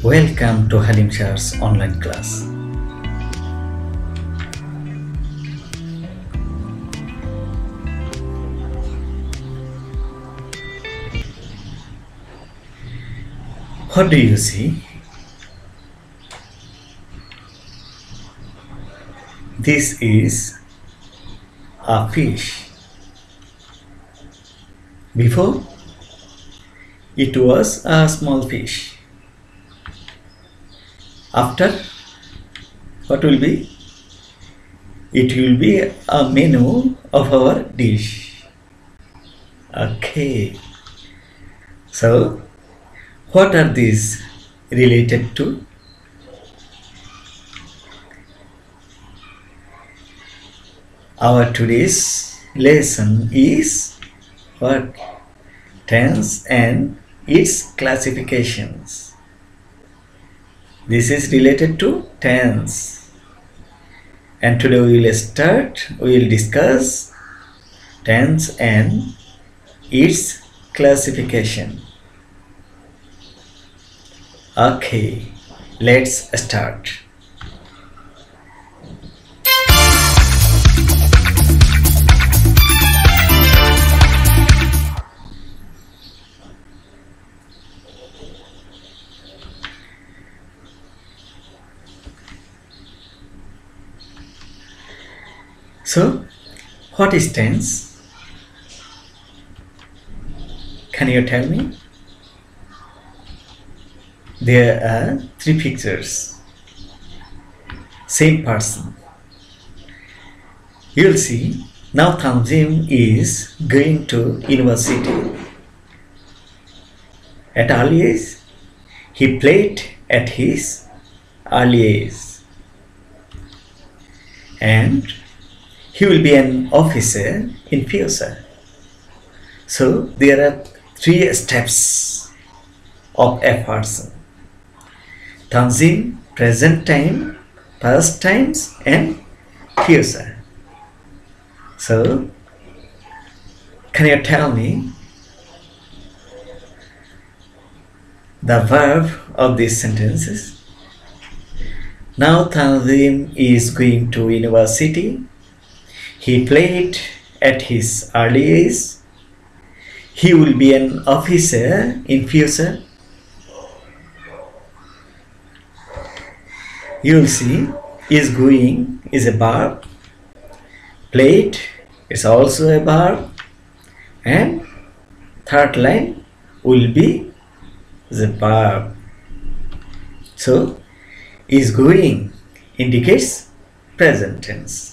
Welcome to Halim Shar's online class. What do you see? This is a fish. Before, it was a small fish. After, what will be? It will be a menu of our dish. Okay. So, what are these related to? Our today's lesson is what? Tense and its classifications. This is related to tense. And today we will discuss tense and its classification. Okay, let's start. So, what is tense? Can you tell me? There are three pictures. Same person. You'll see now Tanzim is going to university. At early age, he played at his early age. And he will be an officer in future. So there are three steps of a person. Tanzim, present time, past times and future. So can you tell me the verb of these sentences? Now Tanzim is going to university. He played at his early age. He will be an officer in future. You will see is going is a verb. Played is also a verb. And third line will be the verb. So is going indicates present tense.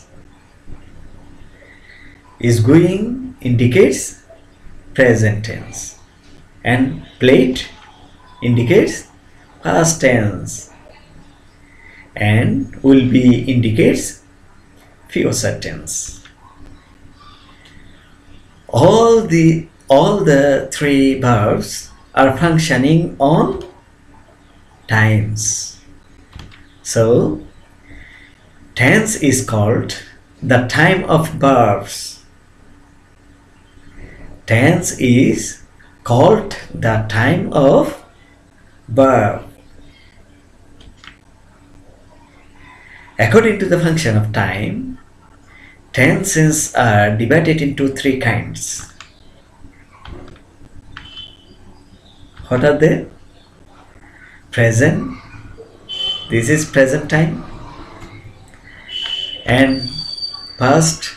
Is going indicates present tense and played indicates past tense and will be indicates future tense. All the three verbs are functioning on times. So tense is called the time of verbs. Tense is called the time of verb. According to the function of time, tenses are divided into three kinds. What are they? Present. This is present time. And past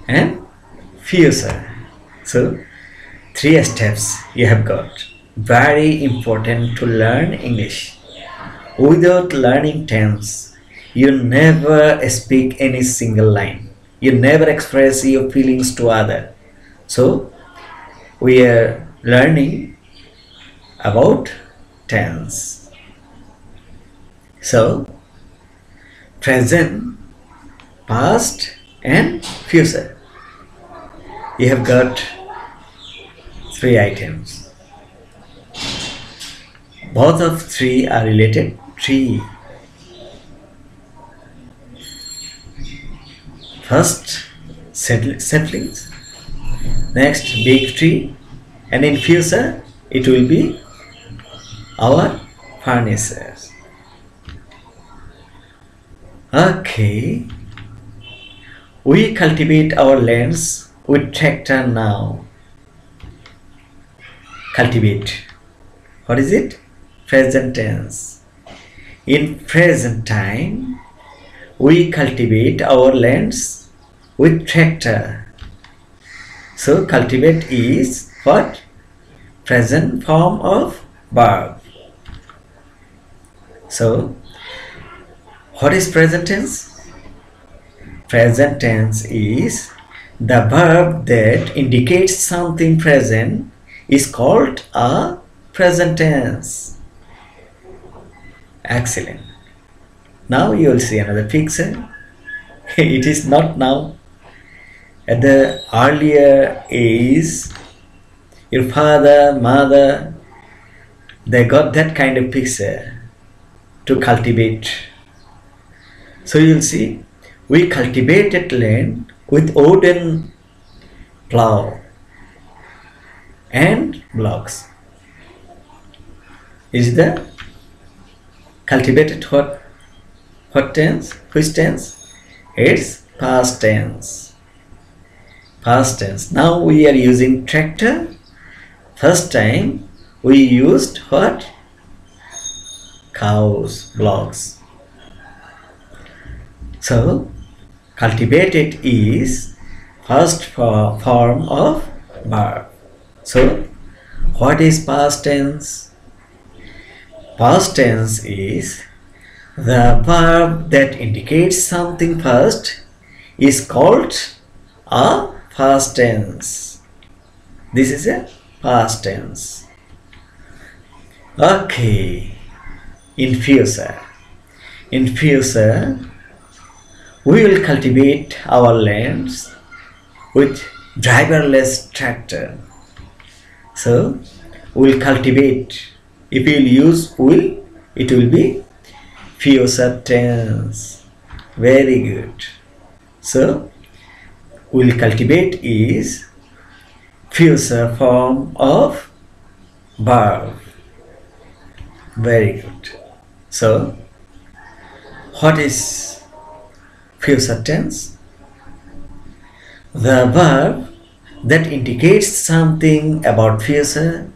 and future. So three steps you have got. Very important to learn English. Without learning tense, you never speak any single line. You never express your feelings to other. So we are learning about tense. So present, past and future. You have got three items. Both of three are related tree. First saplings, next big tree, and in future it will be our furniture. Okay, we cultivate our lands with tractor now. Cultivate. What is it? Present tense. In present time, we cultivate our lands with tractor. So cultivate is what? Present form of verb. So what is present tense? Present tense is the verb that indicates something present is called a present tense. Excellent. Now you will see another picture. It is not now. At the earlier age, your father, mother, they got that kind of picture to cultivate. So you will see, we cultivated land with wooden plow and blocks. Is the cultivated what tense? Which tense? It's past tense. Past tense. Now we are using tractor. First time we used what? Cows, blocks. So cultivated is first form of verb. So what is past tense? Past tense is the verb that indicates something first is called a past tense. This is a past tense. Okay. In future. In future, we will cultivate our lands with driverless tractor. So we will cultivate. If you will use will, it will be future tense. Very good. So we will cultivate is future form of verb. Very good. So what is future tense? The verb that indicates something about future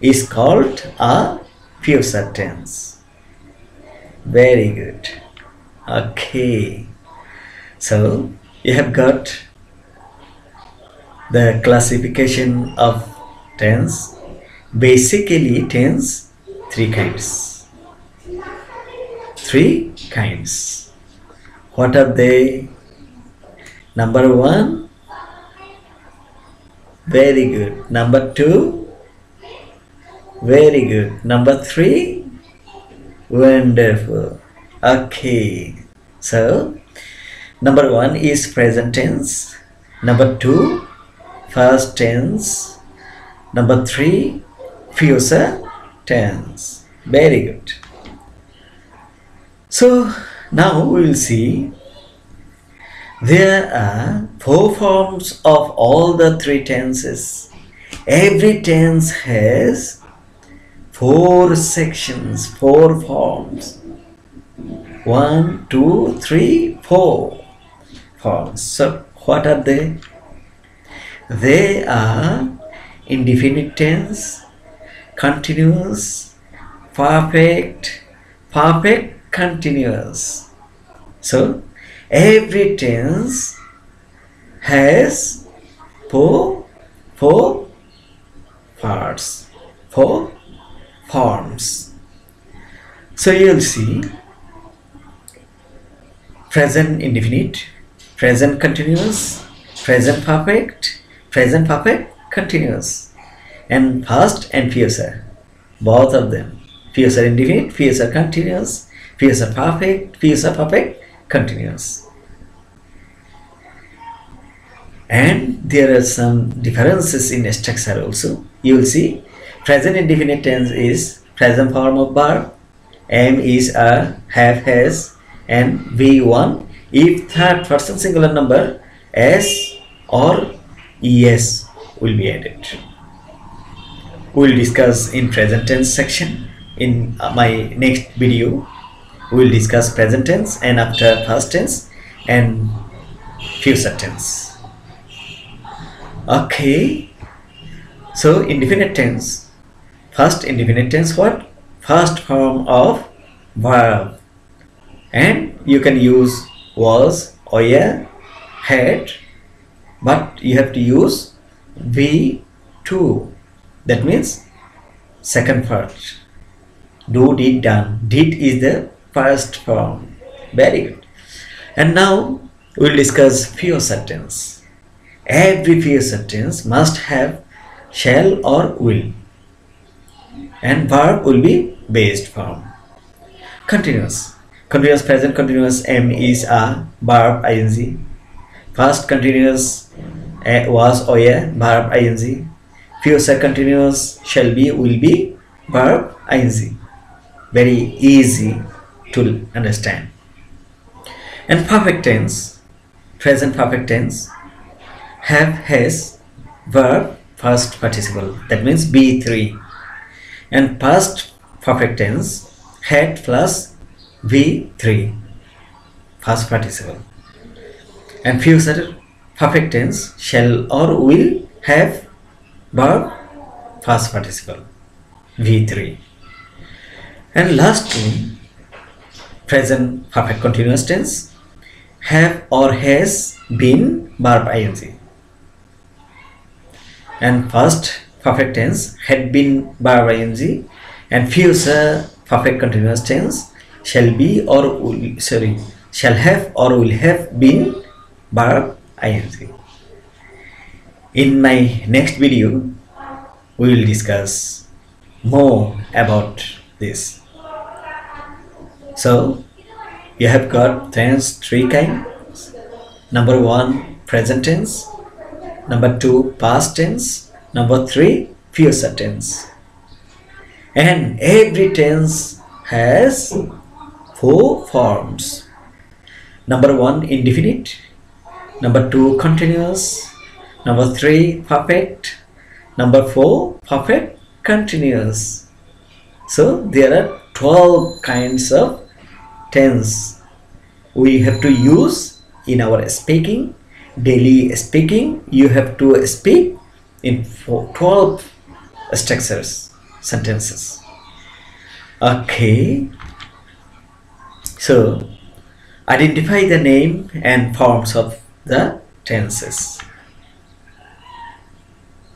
is called a future tense. Very good. Okay. So you have got the classification of tense. Basically tense, three kinds. Three kinds. What are they? Number one, very good. Number two, very good. Number three, wonderful. Okay. So number one is present tense. Number two, past tense. Number three, future tense. Very good. So now we will see there are four forms of all the three tenses. Every tense has four sections, four forms. 1, 2, 3, 4 forms. So what are they? They are indefinite tense, continuous, perfect, perfect continuous. So every tense has four parts, four forms. So you will see present indefinite, present continuous, present perfect continuous, and past and future, both of them. Future indefinite, future continuous, future perfect continuous. And there are some differences in structure also. You will see present indefinite tense is present form of verb, am, is, are, have, has, and V1 if third person singular number S or ES will be added. We will discuss in present tense section. In my next video, we will discuss present tense and after past tense and future tense. Okay, so indefinite tense. First indefinite tense, what? First form of verb, and you can use was, were, had, but you have to use V2. That means second part. Do, did, done. Did is the first form. Very good. And now we will discuss future tense. Every future tense must have shall or will, and verb will be based form. Continuous. Continuous present continuous am is a verb ing. Past continuous was or verb ing. Future continuous shall be will be verb ing. Very easy to understand. And perfect tense, present perfect tense, have has verb first participle, that means B3. And past perfect tense, had plus V3 first participle. And future perfect tense, shall or will have verb first participle V3. And last one, present perfect continuous tense, have or has been verb ing. And past perfect tense, had been verb ing. And future perfect continuous tense, shall be or will, shall have or will have been verb ing. In my next video, we will discuss more about this. So you have got tense three kinds. Number 1, present tense. Number 2, past tense. Number 3, future tense. And every tense has 4 forms. Number 1, indefinite. Number 2, continuous. Number 3, perfect. Number 4, perfect continuous. So there are 12 kinds of tense we have to use in our speaking. Daily speaking, you have to speak in 12 structures, sentences. Okay, so identify the name and forms of the tenses.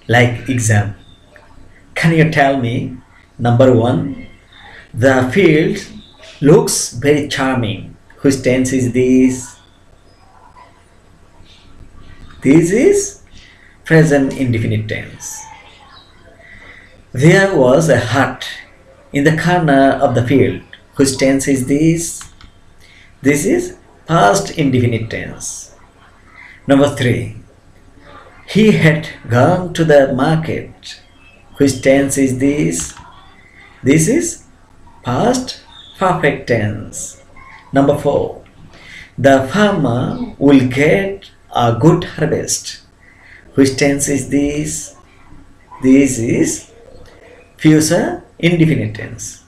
Like exam, can you tell me? Number 1, the field looks very charming. Whose tense is this? This is present indefinite tense. There was a hut in the corner of the field. Whose tense is this? This is past indefinite tense. Number 3, he had gone to the market. Which tense is this? This is past perfect tense. Number 4, the farmer will get a good harvest. Which tense is this? This is future indefinite tense.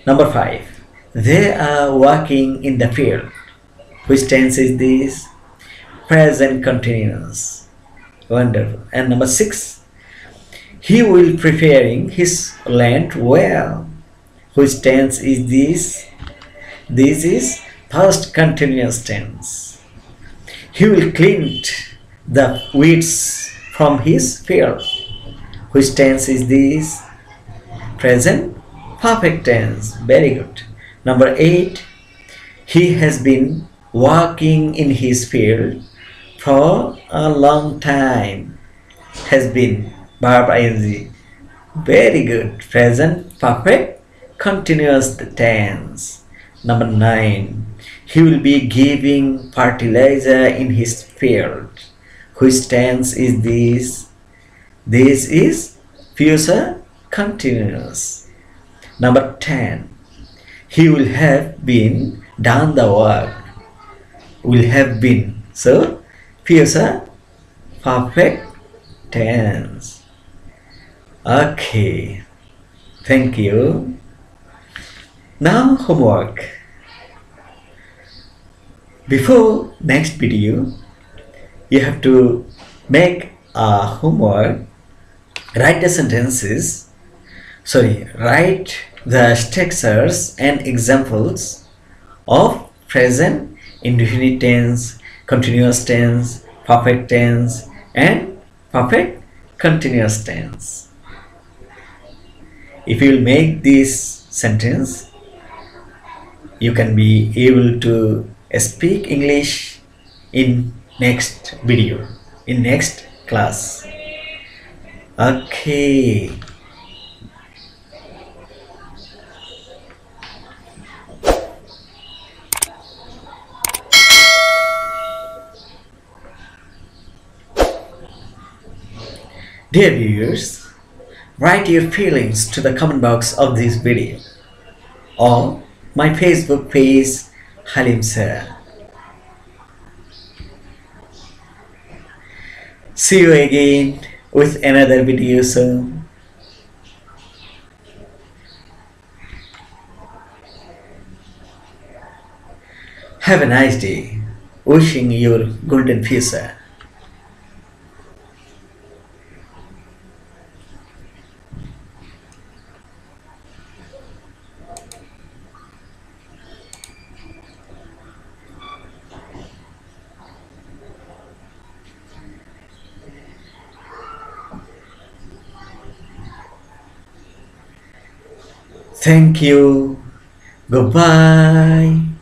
Number 5, they are working in the field. Which tense is this? Present continuous. Wonderful. And number 6, he will preparing his land well. Which tense is this? This is past continuous tense. He will clean the weeds from his field. Which tense is this? Present perfect tense. Very good. Number 8, he has been working in his field for a long time. Has been verb ing. Very good. Present perfect continuous tense. Number 9, he will be giving fertilizer in his field. Which tense is this? This is future continuous. Number 10, he will have been done the work. Will have been. So future perfect tense. Okay, thank you. Now homework. Before next video, you have to make a homework. Write the sentences. Write the structures and examples of present, indefinite tense, continuous tense, perfect tense, and perfect continuous tense. If you will make this sentence, you can be able to speak English in next video, in next class. Okay. Dear viewers, write your feelings to the comment box of this video or my Facebook page Halim sir. See you again with another video soon. Have a nice day. Wishing your golden future. Thank you. Goodbye.